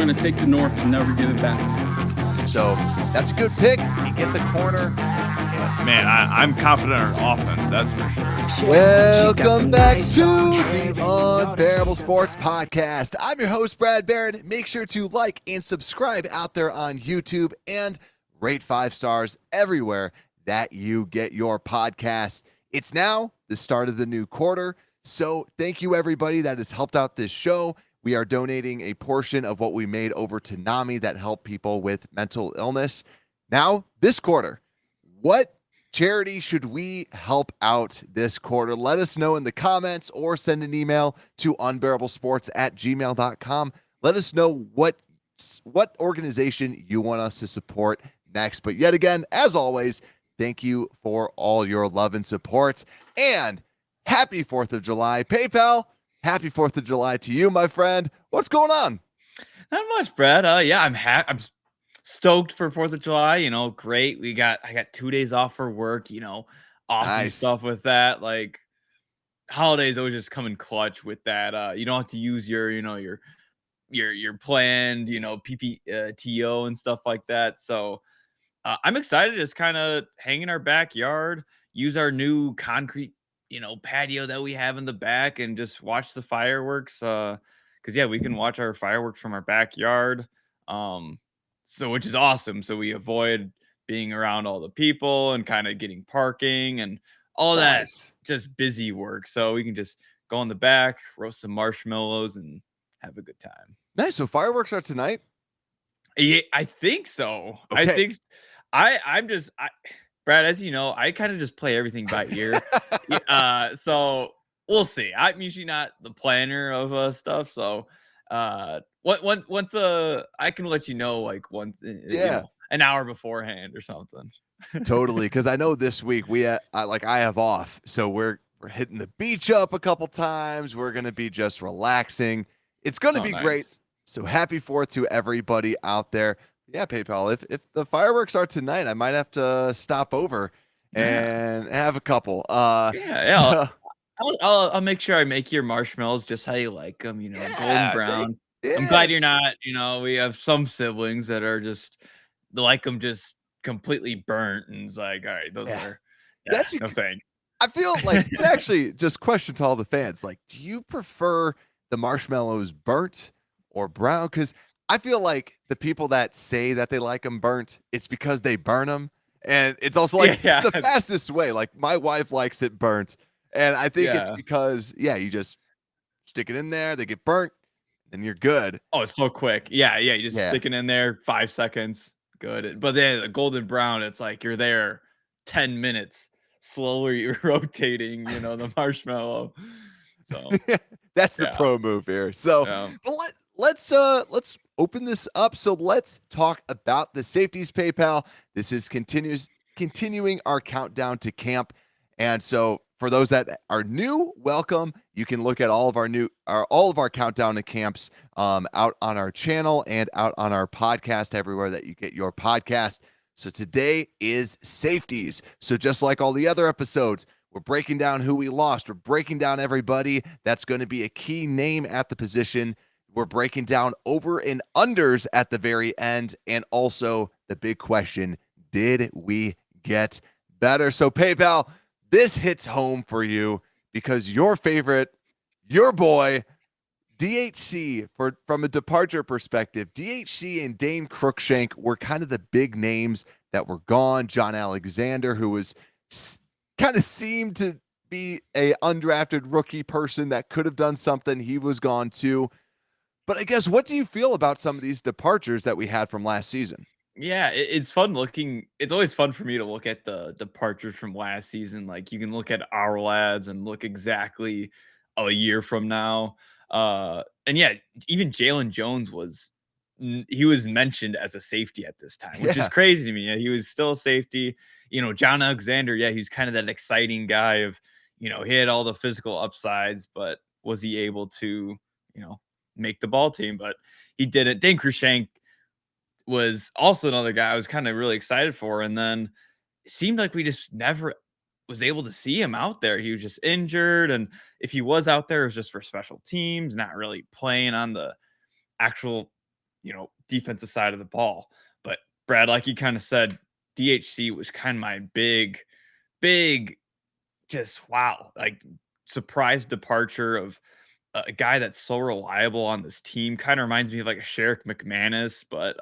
going to take the North and never give it back. So that's a good pick. You get the corner. Man, I'm confident in our offense, that's for sure. Welcome back to the Unbearable Sports Podcast. I'm your host, Brad Barrett. Make sure to like and subscribe out there on YouTube and rate 5 stars everywhere that you get your podcast. It's now the start of the new quarter, so thank you everybody that has helped out this show. We are donating a portion of what we made over to NAMI that help people with mental illness. Now, this quarter, what charity should we help out this quarter? Let us know in the comments or send an email to unbearablesports@gmail.com. Let us know what organization you want us to support next. But yet again, as always, thank you for all your love and support. And happy 4th of July. PayPal, happy 4th of July to you, my friend. What's going on? Not much, Brad. Yeah, I'm stoked for 4th of July. You know, great. I got 2 days off for work. You know, awesome stuff with that. Like holidays always just come in clutch with that. You don't have to use your planned, PPTO and stuff like that. So I'm excited. Just kind of hang in our backyard, use our new concrete, patio that we have in the back, and just watch the fireworks. Because yeah, we can watch our fireworks from our backyard. So which is awesome. So we avoid being around all the people and kind of getting parking and all that just busy work. So we can just go in the back, roast some marshmallows, and have a good time. Nice. So fireworks are tonight? Yeah, I think so. Okay. Brad, as you know, I kind of just play everything by ear. So we'll see. I'm usually not the planner of stuff. So once I can let you know like once an hour beforehand or something. Totally, because I know this week I have off, so we're hitting the beach up a couple times. We're gonna be just relaxing. It's gonna be great. So happy 4th to everybody out there. Yeah, PayPal. If the fireworks are tonight, I might have to stop over and have a couple. So I'll make sure I make your marshmallows just how you like them. Golden brown. I'm glad you're not. We have some siblings that are just like them just completely burnt, and it's like, all right, those are. Yeah, no thanks. I feel like you can actually just question to all the fans, like, do you prefer the marshmallows burnt or brown? Because I feel like the people that say that they like them burnt, it's because they burn them. And it's also like it's the fastest way. Like my wife likes it burnt. And I think it's because, you just stick it in there, they get burnt, and you're good. Oh, it's so quick. Yeah. You just stick it in there, 5 seconds, good. But then the golden brown, it's like you're there 10 minutes, slowly rotating, the marshmallow. So that's the pro move here. So let's open this up. So let's talk about the safeties, PayPal. This is continuing our countdown to camp. And so for those that are new, welcome. You can look at all of our countdown to camps out on our channel and out on our podcast everywhere that you get your podcast. So today is safeties. So just like all the other episodes, we're breaking down who we lost. We're breaking down everybody that's going to be a key name at the position. We're breaking down over and unders at the very end. And also the big question, did we get better? So PayPal, this hits home for you because your boy, DHC, from a departure perspective, DHC and Dane Cruikshank were kind of the big names that were gone. John Alexander, who was kind of seemed to be a undrafted rookie person that could have done something. He was gone too. But I guess, what do you feel about some of these departures that we had from last season? Yeah, it's fun looking. It's always fun for me to look at the departures from last season. Like you can look at our lads and look exactly a year from now. And yeah, even Jalen Jones was mentioned as a safety at this time, which is crazy to me. Yeah, he was still a safety. John Alexander, he's kind of that exciting guy of, he had all the physical upsides, but was he able to, make the ball team? But he didn't. Dane Cruikshank was also another guy I was kind of really excited for. And then it seemed like we just never was able to see him out there. He was just injured. And if he was out there, it was just for special teams, not really playing on the actual defensive side of the ball. But Brad, like you kind of said, DHC was kind of my big, just wow, like surprise departure of a guy that's so reliable on this team. Kind of reminds me of like a Sherrick McManus, but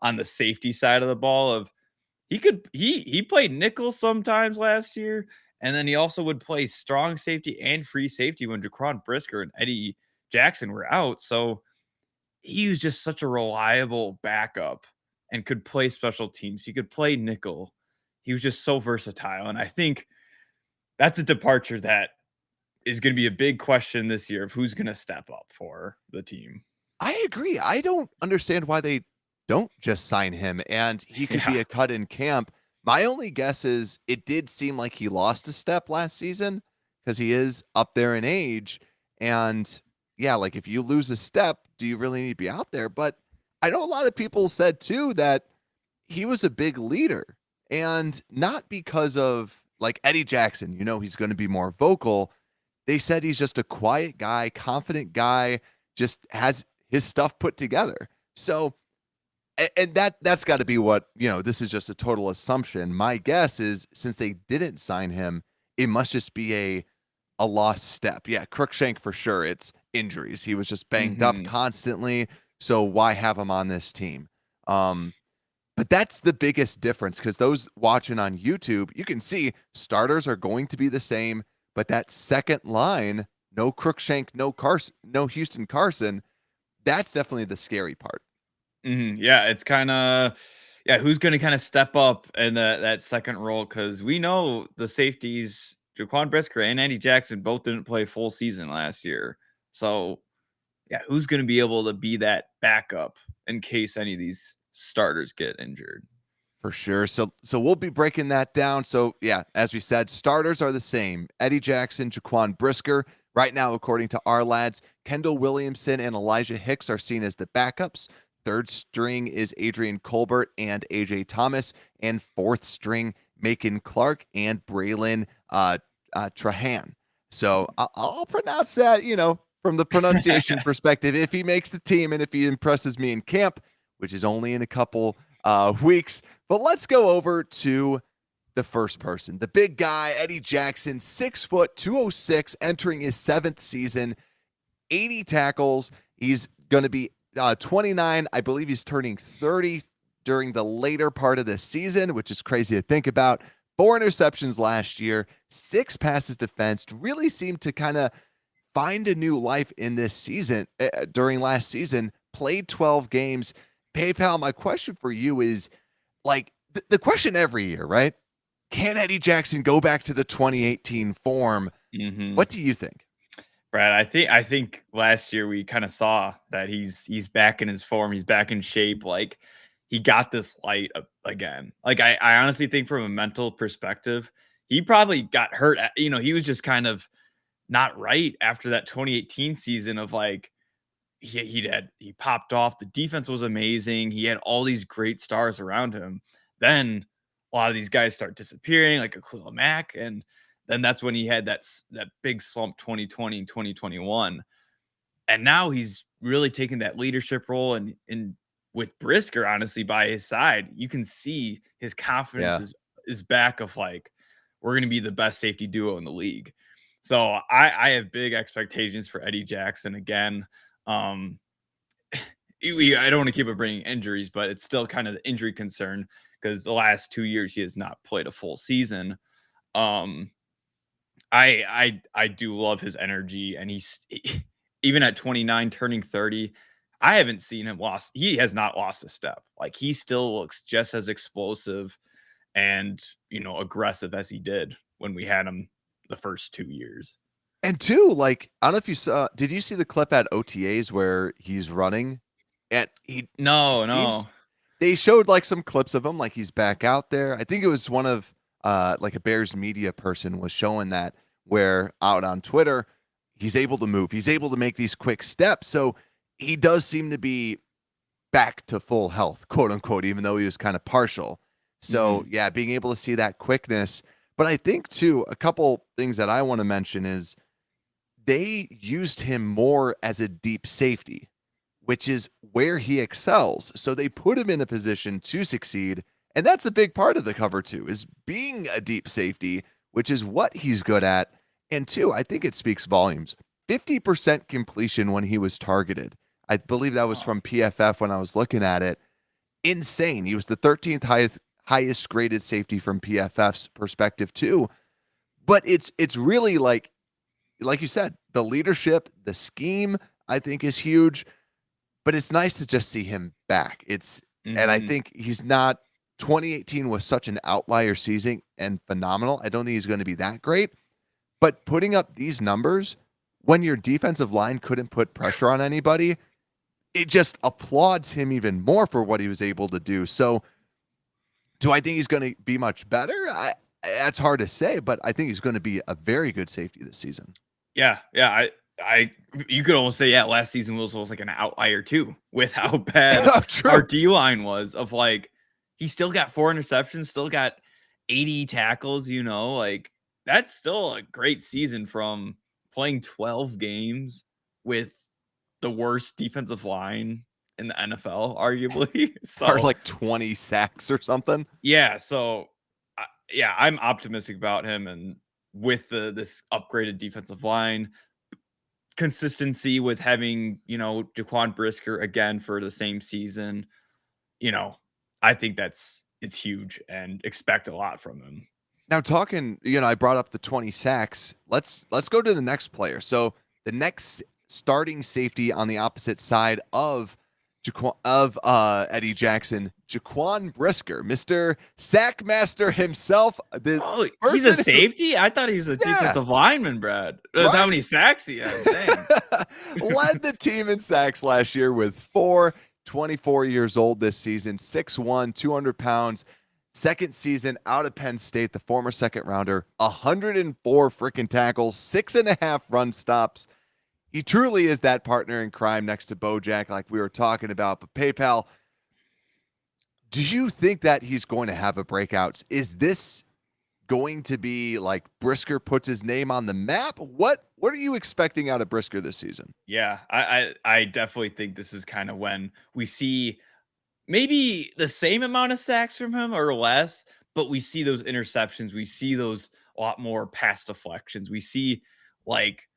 on the safety side of the ball. Of he played nickel sometimes last year, and then he also would play strong safety and free safety when Jaquan Brisker and Eddie Jackson were out. So he was just such a reliable backup and could play special teams. He could play nickel. He was just so versatile. And I think that's a departure that is going to be a big question this year of who's going to step up for the team. I agree. I don't understand why they don't just sign him and he could be Yeah. a cut in camp. My only guess is it did seem like he lost a step last season because he is up there in age. And yeah, like if you lose a step, do you really need to be out there? But I know a lot of people said too that he was a big leader and not because of like Eddie Jackson, he's going to be more vocal. They said he's just a quiet guy, confident guy, just has his stuff put together. So, and that's got to be what, this is just a total assumption. My guess is since they didn't sign him, it must just be a lost step. Yeah, Crookshank for sure. It's injuries. He was just banged up constantly. So why have him on this team? But that's the biggest difference because those watching on YouTube, you can see starters are going to be the same, but that second line, no Crookshank, no Carson, no Houston Carson, that's definitely the scary part. Yeah, it's kind of who's going to kind of step up in that second role because we know the safeties, Jaquan Brisker and Eddie Jackson both didn't play full season last year. So who's going to be able to be that backup in case any of these starters get injured? For sure. So we'll be breaking that down. So yeah, as we said, starters are the same. Eddie Jackson, Jaquan Brisker. Right now, according to our lads, Kendall Williamson and Elijah Hicks are seen as the backups. Third string is Adrian Colbert and AJ Thomas. And fourth string, Macon Clark and Braylon Trahan. So I'll pronounce that, from the pronunciation perspective, if he makes the team and if he impresses me in camp, which is only in a couple weeks. But let's go over to the first person, the big guy, Eddie Jackson, 6 foot, 206, entering his 7th season, 80 tackles. He's going to be 29. I believe he's turning 30 during the later part of the season, which is crazy to think about. 4 interceptions last year, 6 passes defensed, really seemed to kind of find a new life in this season. During last season, played 12 games. PayPal, my question for you is like the question every year, right? Can Eddie Jackson go back to the 2018 form? What do you think? Brad, I think last year we kind of saw that he's back in his form. He's back in shape. Like he got this light again. Like I honestly think from a mental perspective, he probably got hurt. He was just kind of not right after that 2018 season of like he popped off. The defense was amazing. He had all these great stars around him. Then a lot of these guys start disappearing, like Aquila Mack, and then that's when he had that big slump 2020 and 2021. And now he's really taking that leadership role and with Brisker honestly by his side, you can see his confidence is back of like we're going to be the best safety duo in the league. So I have big expectations for Eddie Jackson again. I don't want to keep bringing injuries, but it's still kind of the injury concern because the last 2 years he has not played a full season. I do love his energy, and he's even at 29, turning 30. I haven't seen him lost. He has not lost a step. Like he still looks just as explosive and aggressive as he did when we had him the first 2 years. And two, like, I don't know if you saw, did you see the clip at OTAs where he's running and No. they showed like some clips of him, like he's back out there. I think it was one of like a Bears media person was showing that where out on Twitter, he's able to move. He's able to make these quick steps. So he does seem to be back to full health, quote unquote, even though he was kind of partial. So yeah, being able to see that quickness. But I think too, a couple things that I want to mention is they used him more as a deep safety. which is where he excels. So they put him in a position to succeed. And that's a big part of the cover two, is being a deep safety, which is what he's good at. And two, I think it speaks volumes. 50% completion when he was targeted. I believe that was from PFF when I was looking at it. Insane. He was the 13th highest graded safety from PFF's perspective too. But it's really like you said, the leadership, the scheme, I think is huge. But it's nice to just see him back. And I think he's not. 2018 was such an outlier season and phenomenal. I don't think he's going to be that great. But putting up these numbers when your defensive line couldn't put pressure on anybody, it just applauds him even more for what he was able to do. So do I think he's going to be much better? That's hard to say, but I think he's going to be a very good safety this season. Yeah. You could almost say, yeah, last season was like an outlier too, with how bad our D line was. Of like, he still got 4 interceptions, still got 80 tackles. Like that's still a great season from playing 12 games with the worst defensive line in the NFL, arguably. Or like 20 sacks or something. Yeah. So, I'm optimistic about him, and with this upgraded defensive line, consistency with having, Jaquan Brisker again for the same season, I think it's huge, and expect a lot from him. Now talking, I brought up the 20 sacks. Let's go to the next player. So the next starting safety on the opposite side of Eddie Jackson, Jaquan Brisker, Mr. Sackmaster himself. He's a safety? I thought he was a defensive lineman, Brad. That's how many sacks he had. Led the team in sacks last year with 4, 24 years old this season, 6'1", 200 pounds. Second season out of Penn State, the former second rounder, 104 freaking tackles, 6.5 run stops. He truly is that partner in crime next to Bojack, like we were talking about. But PayPal, do you think that he's going to have a breakout? Is this going to be like Brisker puts his name on the map? What are you expecting out of Brisker this season? Yeah, I definitely think this is kind of when we see maybe the same amount of sacks from him or less, but we see those interceptions. We see those a lot more pass deflections. We see like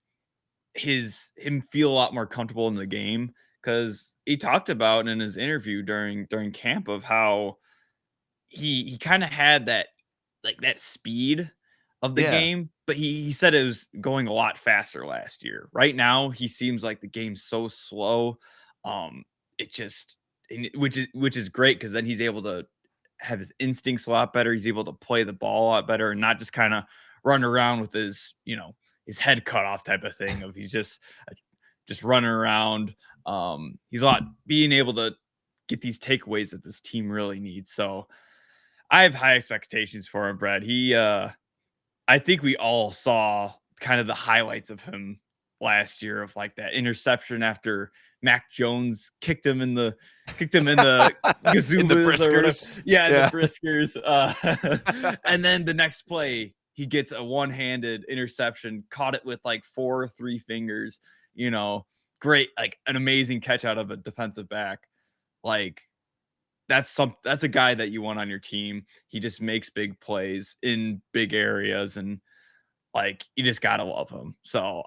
him feel a lot more comfortable in the game, because he talked about in his interview during camp of how he kind of had that speed of the game, but he said it was going a lot faster last year. Right now, he seems like the game's so slow. Which is great, because then he's able to have his instincts a lot better. He's able to play the ball a lot better, and not just kind of run around with his head cut off type of thing. Of he's just running around. He's a lot being able to get these takeaways that this team really needs. So I have high expectations for him, Brad. I think we all saw kind of the highlights of him last year, of like that interception after Mac Jones kicked him in the Gazulas, in the Briskers. The Briskers. And then the next play, he gets a one-handed interception, caught it with like 4 or 3 fingers. Great, like an amazing catch out of a defensive back. Like that's a guy that you want on your team. He just makes big plays in big areas, and like you just gotta love him. So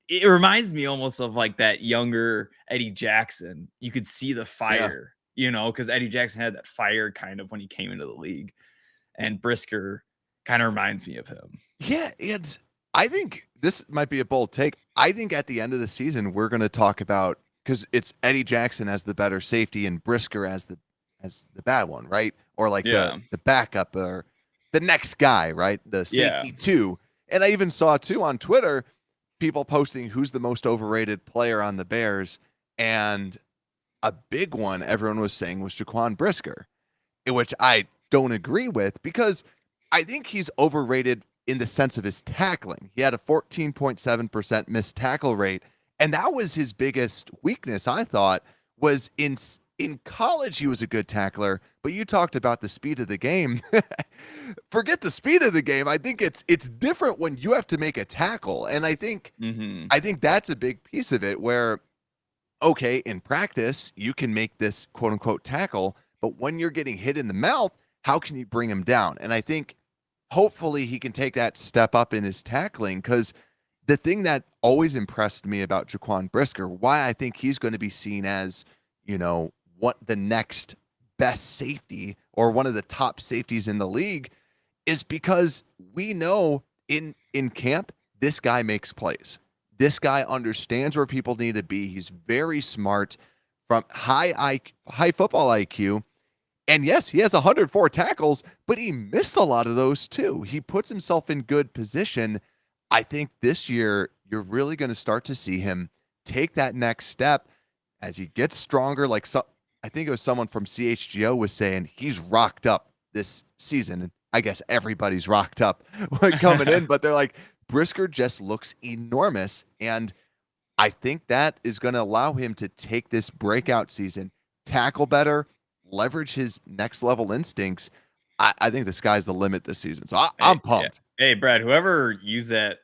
it reminds me almost of like that younger Eddie Jackson. You could see the fire, because Eddie Jackson had that fire kind of when he came into the league, and Brisker kind of reminds me of him. Yeah, I think this might be a bold take. I think at the end of the season, we're going to talk about, because it's Eddie Jackson as the better safety and Brisker as the bad one, right? Or like the backup or the next guy, right? The safety too. And I even saw too on Twitter, people posting who's the most overrated player on the Bears. And a big one everyone was saying was Jaquan Brisker, which I don't agree with, because I think he's overrated in the sense of his tackling. He had a 14.7% missed tackle rate, and that was his biggest weakness, I thought, was in college he was a good tackler, but you talked about the speed of the game. Forget the speed of the game. I think it's different when you have to make a tackle, and I think that's a big piece of it, where okay, in practice, you can make this quote unquote tackle, but when you're getting hit in the mouth, how can you bring him down? And I think hopefully he can take that step up in his tackling, because the thing that always impressed me about Jaquan Brisker, why I think he's going to be seen as, what the next best safety or one of the top safeties in the league, is because we know in camp, this guy makes plays. This guy understands where people need to be. He's very smart, from high football IQ. And yes, he has 104 tackles, but he missed a lot of those too. He puts himself in good position. I think this year you're really going to start to see him take that next step as he gets stronger. I think it was someone from CHGO was saying he's rocked up this season. And I guess everybody's rocked up when coming in, but they're like, Brisker just looks enormous. And I think that is going to allow him to take this breakout season, tackle better, leverage his next level instincts. I think the sky's the limit this season. So I'm pumped. Yeah. Hey, Brad, whoever used that,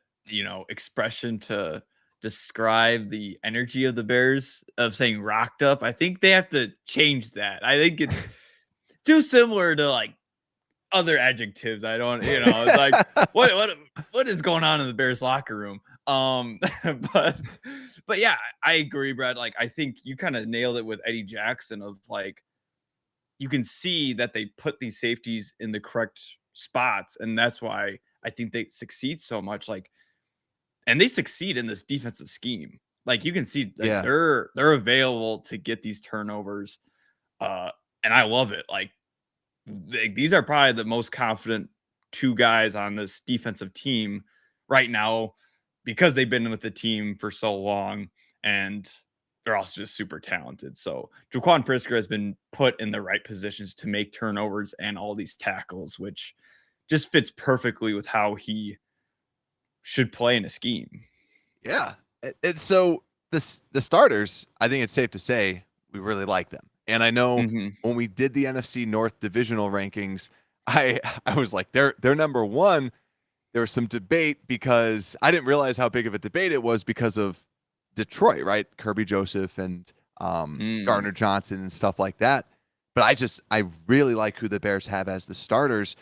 expression to describe the energy of the Bears, of saying rocked up, I think they have to change that. I think it's too similar to like other adjectives. I don't, it's like what is going on in the Bears locker room? But yeah, I agree, Brad. Like, I think you kind of nailed it with Eddie Jackson, of like, you can see that they put these safeties in the correct spots, and that's why I think they succeed so much. Like, and they succeed in this defensive scheme. Like, you can see, like, Yeah. they're available to get these turnovers, and I love it. Like, these are probably the most confident two guys on this defensive team right now, because they've been with the team for so long, and they're also just super talented. So Jaquan Brisker has been put in the right positions to make turnovers and all these tackles, which just fits perfectly with how he should play in a scheme. Yeah. So the starters, I think it's safe to say we really like them. And I know when we did the NFC North divisional rankings, I was like, they're number one. There was some debate because I didn't realize how big of a debate it was because of Detroit, right? Kirby Joseph and Gardner Johnson and stuff like that. But I really like who the Bears have as the starters.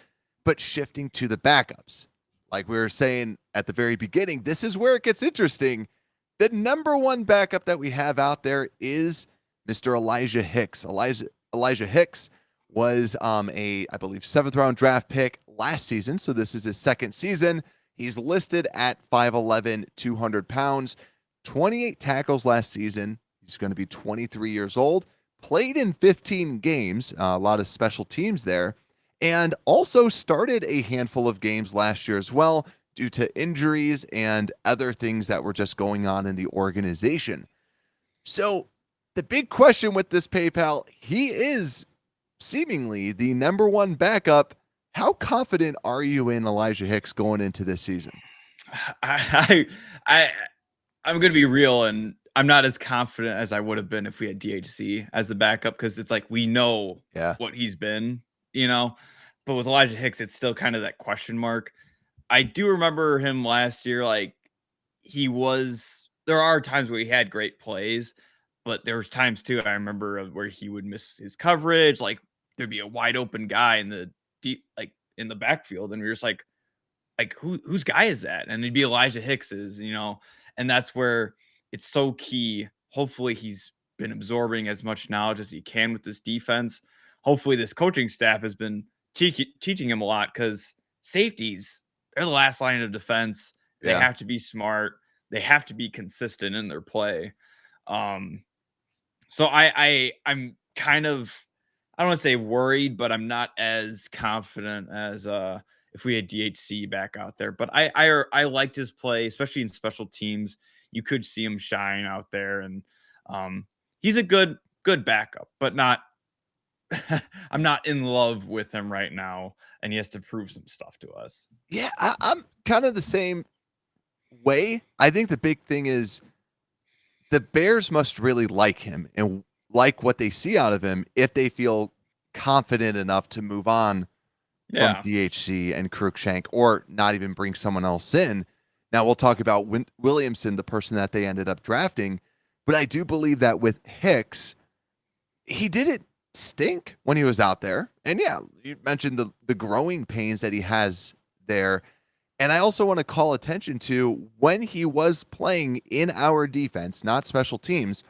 But shifting to the backups, like we were saying at the very beginning, this is where it gets interesting. The number one backup that we have out there is Mr. Elijah Hicks. Elijah Hicks was I believe 7th round draft pick last season. So this is his second season. He's listed at 5'11", 200 pounds, 28 tackles last season. He's going to be 23 years old, played in 15 games, a lot of special teams there, and also started a handful of games last year as well due to injuries and other things that were just going on in the organization. So the big question with this PayPal, he is seemingly the number one backup. How confident are you in Elijah Hicks going into this season? I'm going to be real, and I'm not as confident as I would have been if we had DHC as the backup, because it's like we know what he's been, but with Elijah Hicks, it's still kind of that question mark. I do remember him last year, like there are times where he had great plays, but there was times too, I remember, where he would miss his coverage. Like, there'd be a wide open guy in the in the backfield, and we were just like whose guy is that? And it'd be Elijah Hicks's, and that's where it's so key. Hopefully he's been absorbing as much knowledge as he can with this defense. Hopefully this coaching staff has been teaching him a lot, because safeties, they're the last line of defense. They have to be smart. They have to be consistent in their play. So I'm kind of, I don't want to say worried, but I'm not as confident as if we had DHC back out there. But I liked his play, especially in special teams. You could see him shine out there, and he's a good backup, but not. I'm not in love with him right now, and he has to prove some stuff to us. Yeah, I'm kind of the same way. I think the big thing is the Bears must really like him and like what they see out of him if they feel confident enough to move on from DHC and Cruikshank, or not even bring someone else in. Now we'll talk about Williamson, the person that they ended up drafting, But I do believe that with Hicks, he didn't stink when he was out there. And yeah, you mentioned the growing pains that he has there. And I also want to call attention to when he was playing in our defense, not special teams,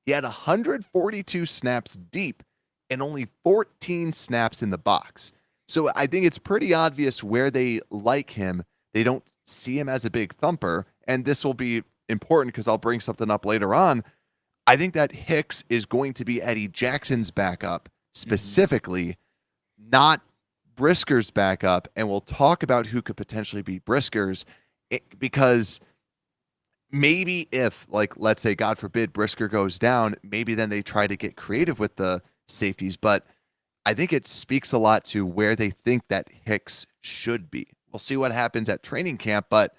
he had 142 snaps deep and only 14 snaps in the box. So I think it's pretty obvious where they like him. They don't see him as a big thumper. And this will be important because I'll bring something up later on. I think that Hicks is going to be Eddie Jackson's backup specifically, not Brisker's backup. And we'll talk about who could potentially be Brisker's because maybe if, like, let's say, God forbid, Brisker goes down, maybe then they try to get creative with the safeties. But I think it speaks a lot to where they think that Hicks should be. We'll see what happens at training camp, but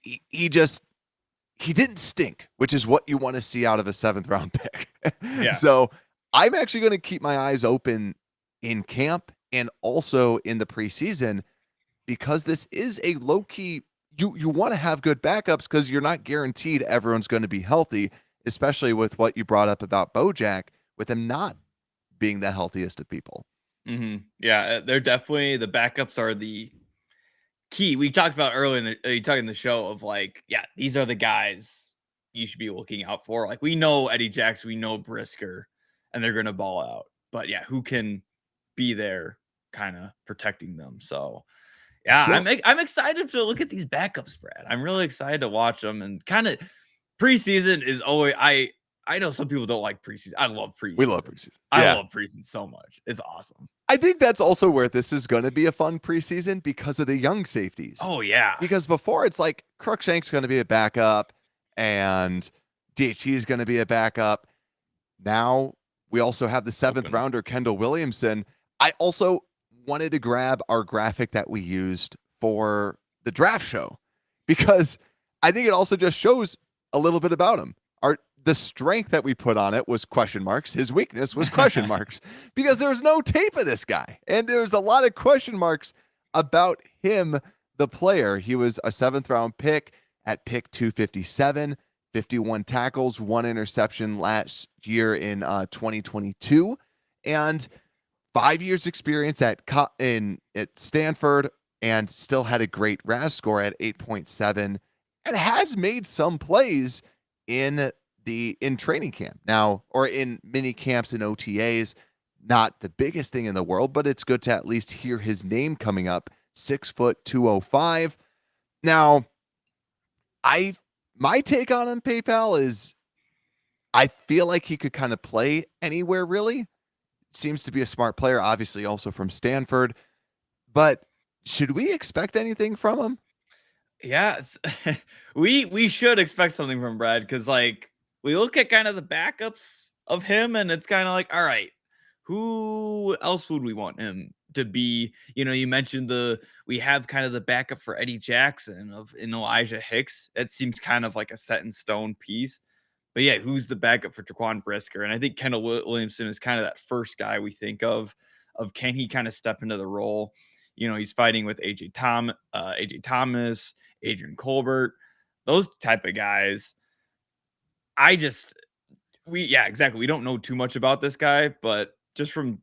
he didn't stink, which is what you want to see out of a 7th round pick. Yeah. So I'm actually going to keep my eyes open in camp and also in the preseason because this is a low key. You want to have good backups because you're not guaranteed everyone's going to be healthy, especially with what you brought up about Bojack, with him not being the healthiest of people. Yeah, they're definitely the backups are the key. We talked about earlier in the show of like, yeah, these are the guys you should be looking out for. Like we know Eddie Jackson, we know Brisker, and they're gonna ball out. But yeah, who can be there kind of protecting them? So yeah, I'm excited to look at these backups, Brad. I'm really excited to watch them and kind of preseason is always I know some people don't like preseason. I love preseason. We love preseason. I love preseason so much. It's awesome. I think that's also where this is going to be a fun preseason because of the young safeties. Oh, yeah. Because before it's like Cruikshank's going to be a backup and DHT is going to be a backup. Now we also have the 7th rounder, Kendall Williamson. I also wanted to grab our graphic that we used for the draft show because I think it also just shows a little bit about him. The strength that we put on it was question marks. His weakness was question marks because there was no tape of this guy. And there's a lot of question marks about him, the player. He was a 7th round pick at pick 257, 51 tackles, 1 interception last year in 2022, and 5 years experience at Stanford and still had a great RAS score at 8.7 and has made some plays in training camp now, or in mini camps and OTAs. Not the biggest thing in the world, but it's good to at least hear his name coming up. 6 foot 205. Now, my take on him, PayPal, is I feel like he could kind of play anywhere, really. Seems to be a smart player, obviously also from Stanford. But should we expect anything from him? Yes. we should expect something from Brad because, like, we look at kind of the backups of him, and it's kind of like, all right, who else would we want him to be? You know, you mentioned we have kind of the backup for Eddie Jackson in Elijah Hicks. It seems kind of like a set in stone piece. But yeah, who's the backup for Jaquan Brisker? And I think Kendall Williamson is kind of that first guy we think of can he kind of step into the role? You know, he's fighting with AJ Thomas, Adrian Colbert, those type of guys. Exactly. We don't know too much about this guy, but just from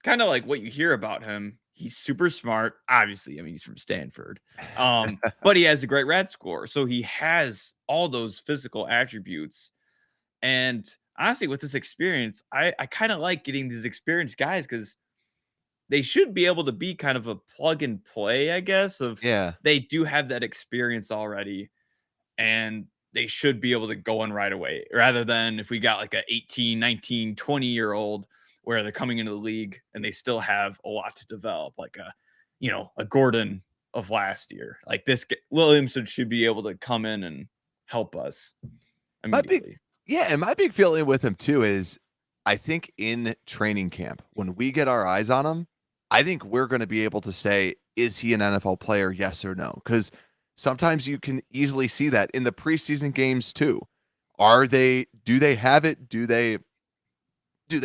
kind of like what you hear about him, he's super smart. Obviously, I mean, he's from Stanford, but he has a great RAD score. So he has all those physical attributes. And honestly, with this experience, I kind of like getting these experienced guys because they should be able to be kind of a plug and play, I guess, they do have that experience already. And they should be able to go in right away rather than if we got like a 18, 19, 20-year-old where they're coming into the league and they still have a lot to develop, like a Gordon of last year. Like this Williamson should be able to come in and help us immediately. And my big feeling with him too is I think in training camp, when we get our eyes on him, I think we're going to be able to say, is he an NFL player? Yes or no? Because sometimes you can easily see that in the preseason games too. Do they have it? Do they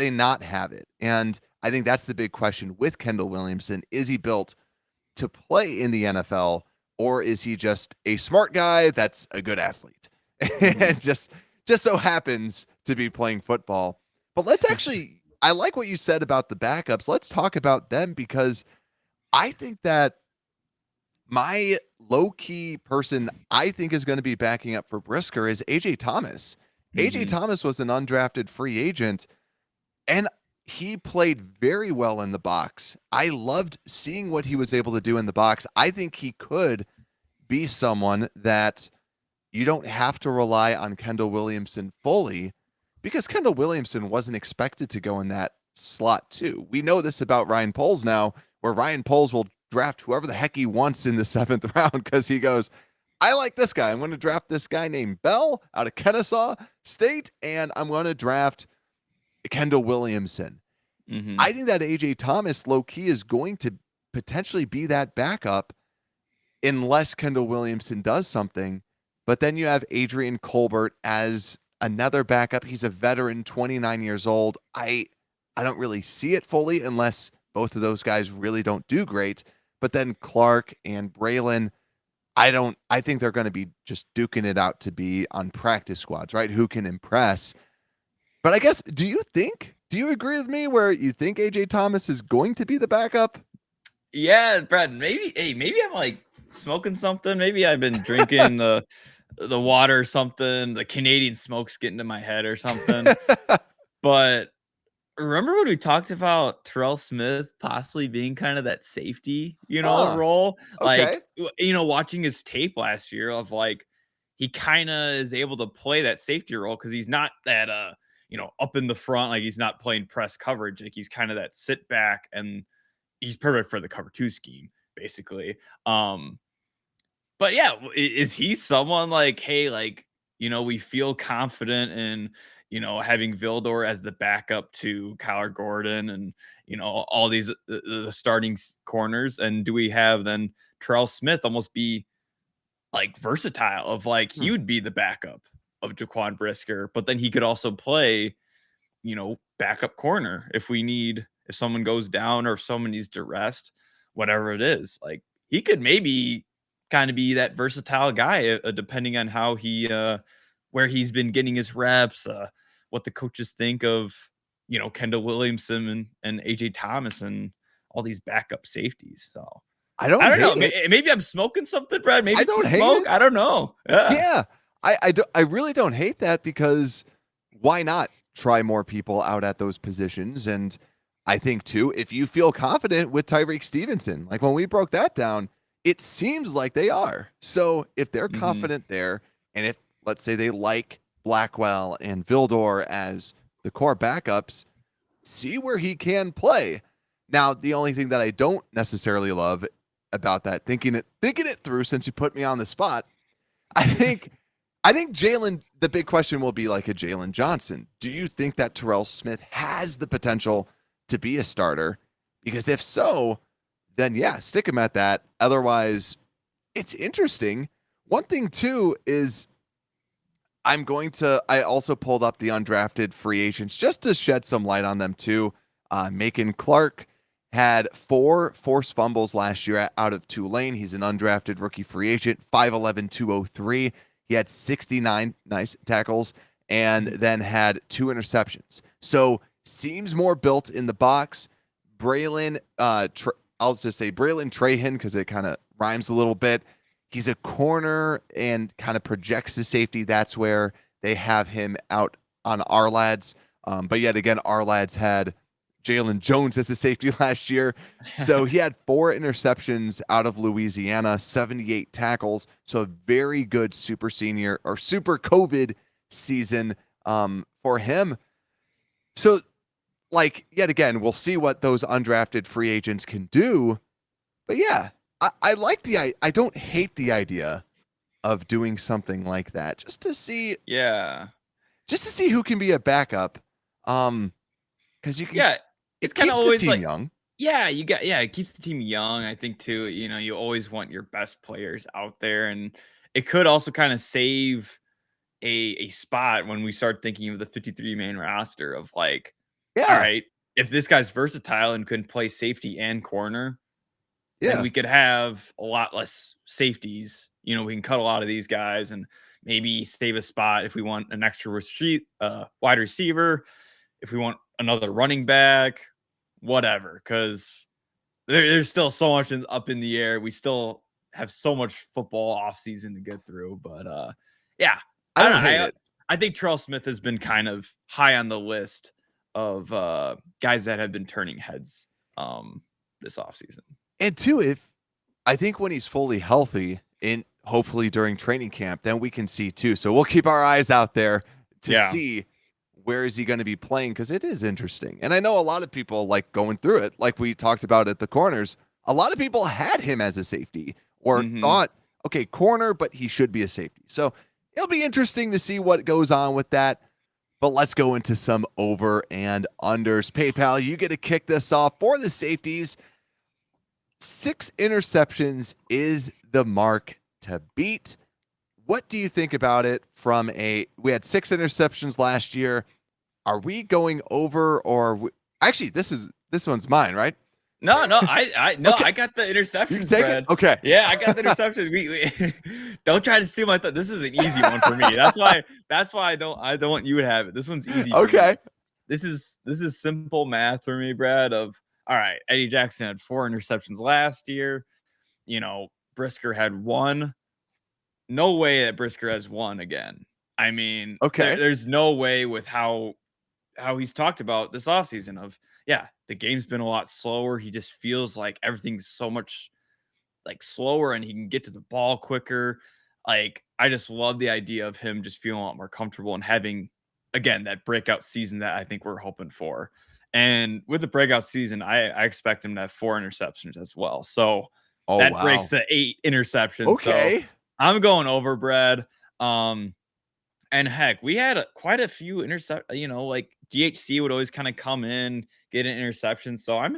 not have it? And I think that's the big question with Kendall Williamson. Is he built to play in the NFL, or is he just a smart guy that's a good athlete and just just so happens to be playing football. But let's actually, I like what you said about the backups. Let's talk about them because I think that my low-key person I think is going to be backing up for Brisker is AJ Thomas. AJ Thomas was an undrafted free agent, and he played very well in the box. I loved seeing what he was able to do in the box. I think he could be someone that you don't have to rely on Kendall Williamson fully because Kendall Williamson wasn't expected to go in that slot too. We know this about Ryan Poles now, where Ryan Poles will draft whoever the heck he wants in the 7th round because he goes, I like this guy. I'm going to draft this guy named Bell out of Kennesaw State, and I'm going to draft Kendall Williamson. I think that AJ Thomas low-key is going to potentially be that backup unless Kendall Williamson does something. But then you have Adrian Colbert as another backup. He's a veteran, 29 years old. I don't really see it fully unless both of those guys really don't do great. But then Clark and Braylon, I think they're going to be just duking it out to be on practice squads, right? Who can impress. But I guess, do you agree with me where you think AJ Thomas is going to be the backup? Yeah, Brad, maybe I'm like smoking something. Maybe I've been drinking the water or something. The Canadian smoke's getting to my head or something. But remember when we talked about Terrell Smith possibly being kind of that safety, role? Okay. Like, watching his tape last year of like, he kind of is able to play that safety role because he's not that, up in the front. Like he's not playing press coverage. Like he's kind of that sit back and he's perfect for the cover 2 scheme, basically. But yeah, is he someone like, hey, like, we feel confident in, having Vildor as the backup to Kyler Gordon and, all these the starting corners. And do we have then Terrell Smith almost be like versatile of like, he would be the backup of Jaquan Brisker, but then he could also play, backup corner if someone goes down or if someone needs to rest, whatever it is. Like he could maybe kind of be that versatile guy, depending on how where he's been getting his reps, what the coaches think of, Kendall Williamson and AJ Thomas and all these backup safeties. So I don't know. hate it. Maybe I'm smoking something, Brad. Maybe I it's don't the hate smoke. it. I don't know. Yeah. I really don't hate that because why not try more people out at those positions? And I think too, if you feel confident with Tyreek Stevenson, like when we broke that down, it seems like they are. So if they're confident there, and if let's say they like Blackwell and Vildor as the core backups, see where he can play. Now, the only thing that I don't necessarily love about that, thinking it through since you put me on the spot, I think Jalen, the big question will be like a Jalen Johnson. Do you think that Terrell Smith has the potential to be a starter? Because if so, then yeah, stick him at that. Otherwise, it's interesting. One thing too is I also pulled up the undrafted free agents just to shed some light on them too. Macon Clark had 4 forced fumbles last year out of Tulane. He's an undrafted rookie free agent, 5'11", 203. He had 69 nice tackles and then had 2 interceptions. So seems more built in the box. Braylon, I'll just say Braylon Trahan because it kind of rhymes a little bit. He's a corner and kind of projects the safety. That's where they have him out on our lads. But yet again, our lads had Jalen Jones as a safety last year. So he had 4 interceptions out of Louisiana, 78 tackles. So a very good super senior or super COVID season for him. So like, yet again, we'll see what those undrafted free agents can do. But yeah, I like I don't hate the idea of doing something like that just to see who can be a backup. Because you can, it's it kind of keeps the always team like, young. it keeps the team young. I think too, you always want your best players out there, and it could also kind of save a spot when we start thinking of the 53-man roster of like, all right, if this guy's versatile and can play safety and corner, then Yeah. we could have a lot less safeties. You know, we can cut a lot of these guys and maybe save a spot if we want an extra wide receiver, if we want another running back, whatever. Because there's still so much up in the air. We still have so much football offseason to get through. But yeah, I I don't don't hate know. it. I think Terrell Smith has been kind of high on the list of guys that have been turning heads this offseason. And two, if I think when he's fully healthy and hopefully during training camp, then we can see too. So we'll keep our eyes out there to see where is he going to be playing, because it is interesting. And I know a lot of people like going through it, like we talked about at the corners. A lot of people had him as a safety or thought, okay, corner, but he should be a safety. So it'll be interesting to see what goes on with that. But let's go into some over and unders. PayPal, you get to kick this off for the safeties. 6 interceptions is the mark to beat. What do you think about it we had 6 interceptions last year. Are we going over or actually this one's mine, right? No, I Okay. I got the interceptions. You take Brad. it? Okay. Yeah, I got the interceptions. We don't try to steal my thought. This is an easy one for me. That's why I don't want you to have it. This one's easy for Okay. me. This is simple math for me, Brad, of all right, Eddie Jackson had 4 interceptions last year. You know, Brisker had 1. No way that Brisker has 1 again. I mean, Okay. there's no way with how he's talked about this offseason of, yeah, the game's been a lot slower. He just feels like everything's so much like slower and he can get to the ball quicker. Like, I just love the idea of him just feeling a lot more comfortable and having, again, that breakout season that I think we're hoping for. And with the breakout season, I expect him to have 4 interceptions as well. So that breaks the 8 interceptions. Okay. So I'm going over, Brad. And heck, we had quite a few like DHC would always kind of come in, get an interception. So I'm,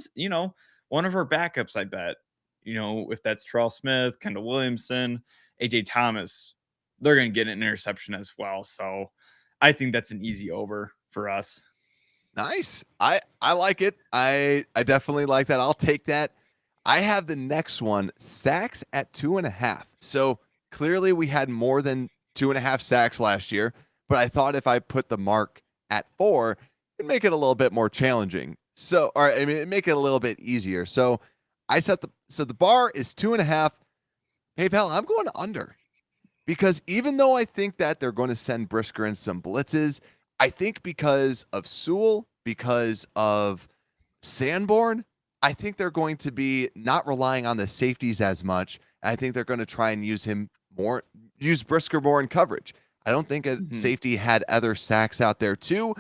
one of our backups, I bet, if that's Terrell Smith, Kendall Williamson, AJ Thomas, they're going to get an interception as well. So I think that's an easy over for us. Nice. I like it. I definitely like that. I'll take that. I have the next one, sacks at 2.5. So clearly we had more than 2.5 sacks last year, but I thought if I put the mark at 4, it'd make it a little bit more challenging. So, or I mean, it'd make it a little bit easier. So I set the bar is 2.5. PayPal, I'm going under, because even though I think that they're going to send Brisker in some blitzes, I think because of Sewell, because of Sanborn, I think they're going to be not relying on the safeties as much. I think they're going to try and use Brisker more in coverage. I don't think a safety had other sacks out there too.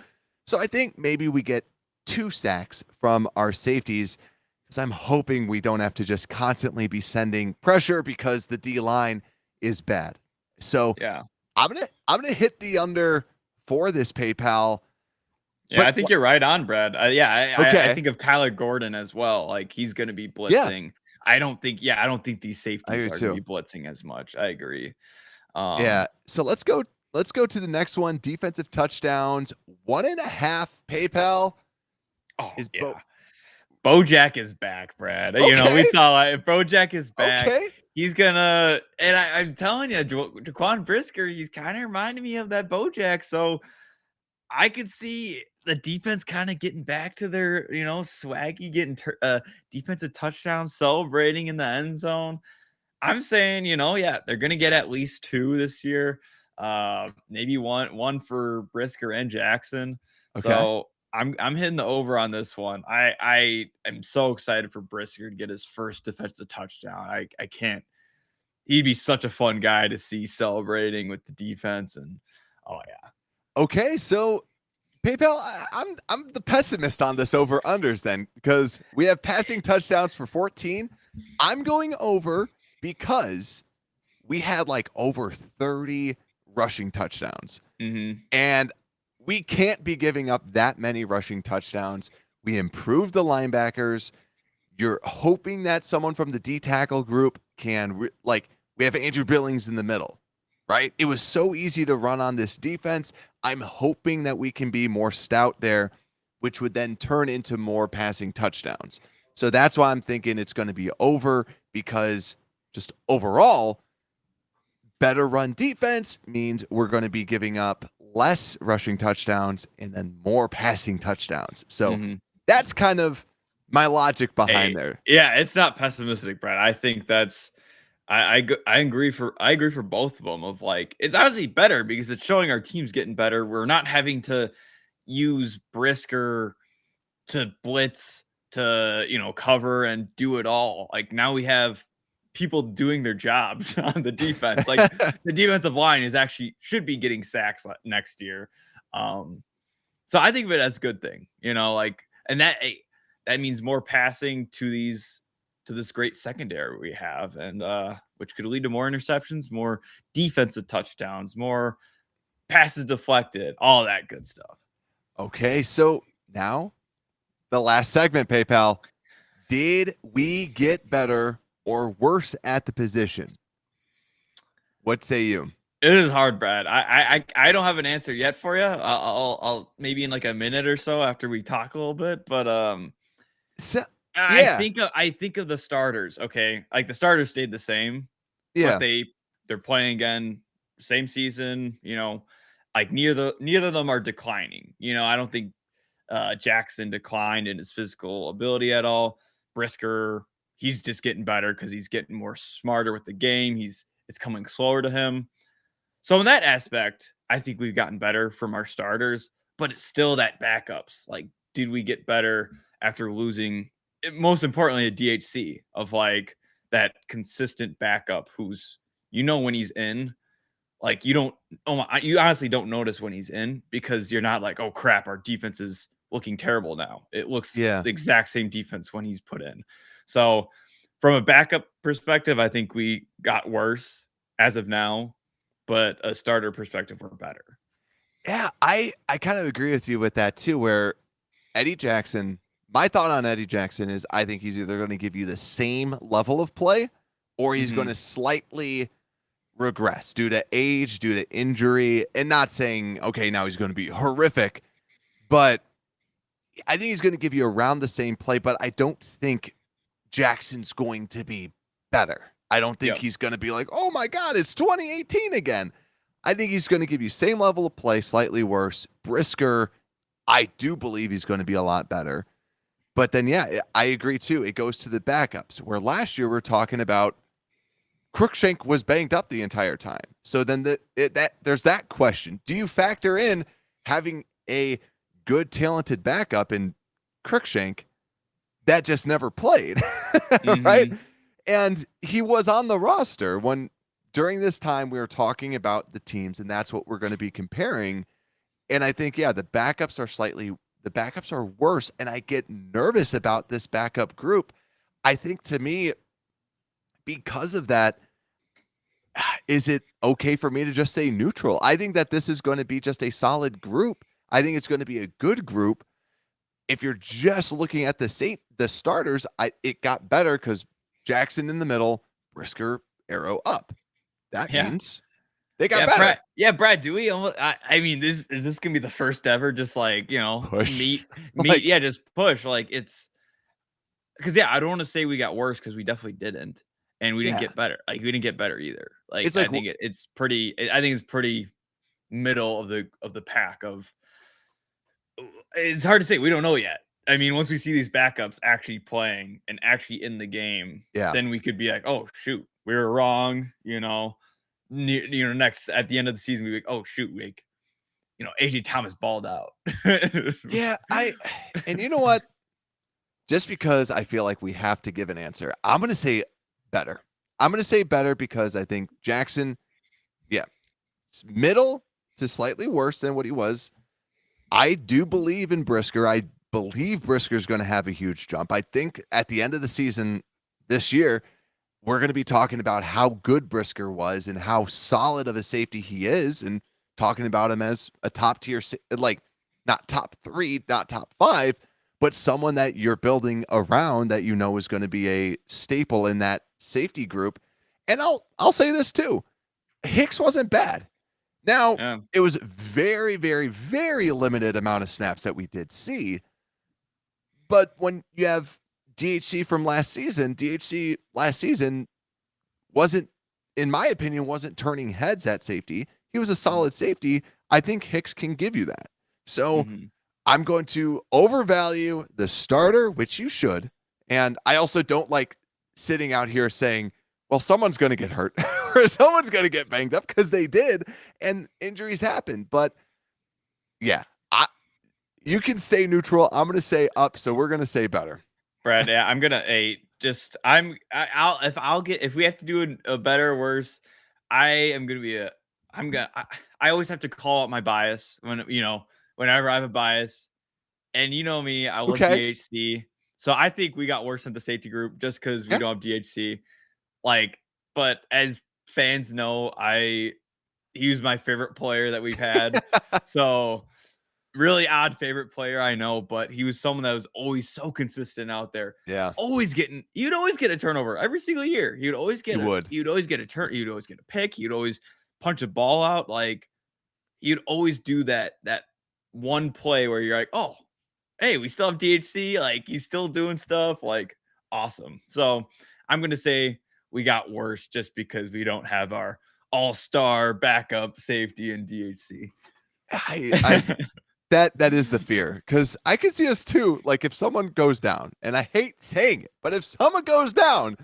So I think maybe we get 2 sacks from our safeties, because I'm hoping we don't have to just constantly be sending pressure because the D line is bad. So yeah, I'm gonna hit the under for this, PayPal. Yeah, But I think you're right on, Brad. Okay. I think of Kyler Gordon as well. Like, he's going to be blitzing. I don't think these safeties are going to be blitzing as much. I agree. Yeah. So let's go to the next one. Defensive touchdowns, 1.5. PayPal. Oh, yeah. Bojack is back, Brad. Okay. We saw if Bojack is back, Okay. he's gonna. And I'm telling you, Jaquan Brisker, he's kind of reminding me of that Bojack. So I could see the defense kind of getting back to their, swaggy, getting defensive touchdowns, celebrating in the end zone. I'm saying, they're going to get at least 2 this year. Maybe one for Brisker and Jackson. Okay. So I'm hitting the over on this one. I am so excited for Brisker to get his first defensive touchdown. I can't. He'd be such a fun guy to see celebrating with the defense, and oh yeah. Okay, so PayPal, I'm the pessimist on this over unders then, because we have passing touchdowns for 14. I'm going over because we had like over 30 rushing touchdowns. And we can't be giving up that many rushing touchdowns. We improved the linebackers. You're hoping that someone from the D tackle group can we have Andrew Billings in the middle, right? It was so easy to run on this defense. I'm hoping that we can be more stout there, which would then turn into more passing touchdowns. So that's why I'm thinking it's going to be over. because just overall, better run defense means we're going to be giving up less rushing touchdowns and then more passing touchdowns. So that's kind of my logic behind there. Yeah, it's not pessimistic, Brad. I think that's I agree for both of them. Of like, it's honestly better because it's showing our team's getting better. We're not having to use Brisker to blitz, to cover and do it all. Like, now we have people doing their jobs on the defense. Like, the defensive line should be getting sacks next year. So I think of it as a good thing, and that means more passing to this great secondary we have, and which could lead to more interceptions, more defensive touchdowns, more passes deflected, all that good stuff. Okay, so now the last segment, PayPal. Did we get better or worse at the position? What say you? It is hard, Brad. I don't have an answer yet for you. I'll maybe in like a minute or so after we talk a little bit, but I think of the starters. Okay, like the starters stayed the same, but they're playing again, same season. Like neither of them are declining. I don't think Jackson declined in his physical ability at all. Brisker, he's just getting better because he's getting more smarter with the game. It's coming slower to him. So in that aspect, I think we've gotten better from our starters, but it's still that backups. Like, did we get better after losing, most importantly, a DHC of like that consistent backup who's, when he's in, like you honestly don't notice when he's in because you're not like, oh crap, our defense is looking terrible now. It looks the exact same defense when he's put in. So from a backup perspective, I think we got worse as of now, but a starter perspective, we're better. Yeah, I kind of agree with you with that too, where Eddie Jackson, my thought on Eddie Jackson is I think he's either going to give you the same level of play or he's going to slightly regress due to age, due to injury, and not saying, okay, now he's going to be horrific, but I think he's going to give you around the same play, but I don't think Jackson's going to be better. I don't think he's going to be like, oh my God, it's 2018 again. I think he's going to give you same level of play, slightly worse. Brisker, I do believe he's going to be a lot better. But then, I agree too. It goes to the backups, where last year we're talking about Crookshank was banged up the entire time. So then there's that question. Do you factor in having a good, talented backup in Crookshank that just never played, right? And he was on the roster during this time we were talking about the teams, and that's what we're going to be comparing. And I think, the backups are worse, and I get nervous about this backup group. I think to me, because of that, is it okay for me to just say neutral? I think that this is going to be just a solid group. I think it's going to be a good group. If you're just looking at the starters, it got better because Jackson in the middle, Brisker arrow up. That means they got better. Brad Dewey. I mean, is this gonna be the first ever? Just like push. meet. Just push. Like it's because I don't want to say we got worse because we definitely didn't, and we didn't get better. Like we didn't get better either. Like I think it's pretty. I think it's pretty middle of the pack of. It's hard to say. We don't know yet. I mean, once we see these backups actually playing and actually in the game, then we could be like, oh shoot, we were wrong. Next at the end of the season, we like, oh shoot, AJ Thomas balled out. And you know what? Just because I feel like we have to give an answer, I'm going to say better. I'm going to say better because I think Jackson, middle to slightly worse than what he was. I do believe in Brisker. I believe Brisker is going to have a huge jump. I think at the end of the season this year, we're going to be talking about how good Brisker was and how solid of a safety he is, and talking about him as a top tier, like not top 3, not top 5, but someone that you're building around that is going to be a staple in that safety group. And I'll say this too. Hicks wasn't bad. Now, it was very, very, very limited amount of snaps that we did see. But when you have DHC from last season. DHC last season wasn't, in my opinion, wasn't turning heads at safety. He was a solid safety. I think Hicks can give you that. So I'm going to overvalue the starter, which you should. And I also don't like sitting out here saying, well, someone's going to get hurt or someone's going to get banged up, because they did, and injuries happen. But yeah, you can stay neutral. I'm going to say up, so we're going to say better. Brad, yeah, I'm gonna if we have to do a better or worse, I always have to call out my bias whenever I have a bias, and you know me, I love DHC, so I think we got worse than the safety group just because we don't have DHC. But as fans know, he was my favorite player that we've had, so. Really odd favorite player, I know, but he was someone that was always so consistent out there. Yeah. You'd always get a turnover every single year. You'd always get a turn. You'd always get a pick. You'd always punch a ball out. You'd always do that one play where you're like, oh, hey, we still have DHC. He's still doing stuff. Awesome. So I'm going to say we got worse just because we don't have our all-star backup safety in DHC. That is the fear, because I can see us too. If someone goes down, and I hate saying it, but if someone goes down,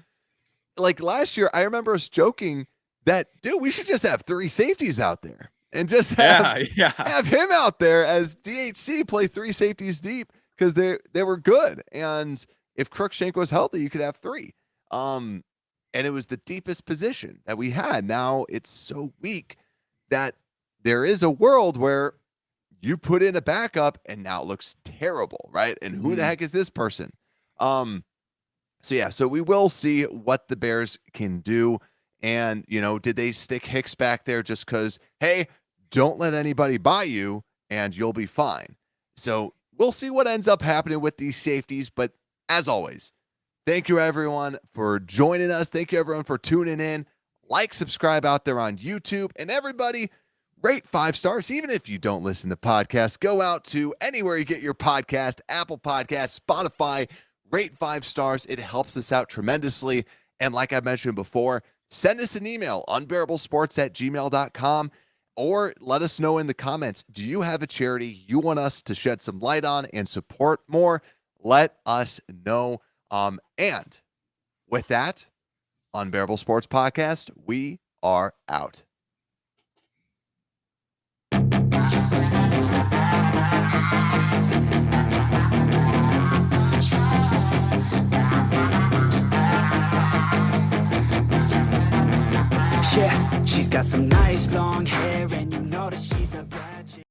last year, I remember us joking that, dude, we should just have 3 safeties out there and just have him out there as DHC, play 3 safeties deep, because they were good. And if Crookshank was healthy, you could have 3. And it was the deepest position that we had. Now it's so weak that there is a world where you put in a backup and now it looks terrible, right? And who the heck is this person? So we will see what the Bears can do. And, did they stick Hicks back there just because, hey, don't let anybody buy you and you'll be fine? So we'll see what ends up happening with these safeties. But as always, thank you, everyone, for joining us. Thank you, everyone, for tuning in. Subscribe out there on YouTube, and everybody, rate 5 stars. Even if you don't listen to podcasts, go out to anywhere you get your podcast, Apple Podcasts, Spotify, rate 5 stars. It helps us out tremendously. And like I mentioned before, send us an email, unbearablesports@gmail.com, or let us know in the comments, do you have a charity you want us to shed some light on and support more? Let us know. And with that, Unbearable Sports Podcast, we are out. Yeah, she's got some nice long hair, and you know that she's a bad chick.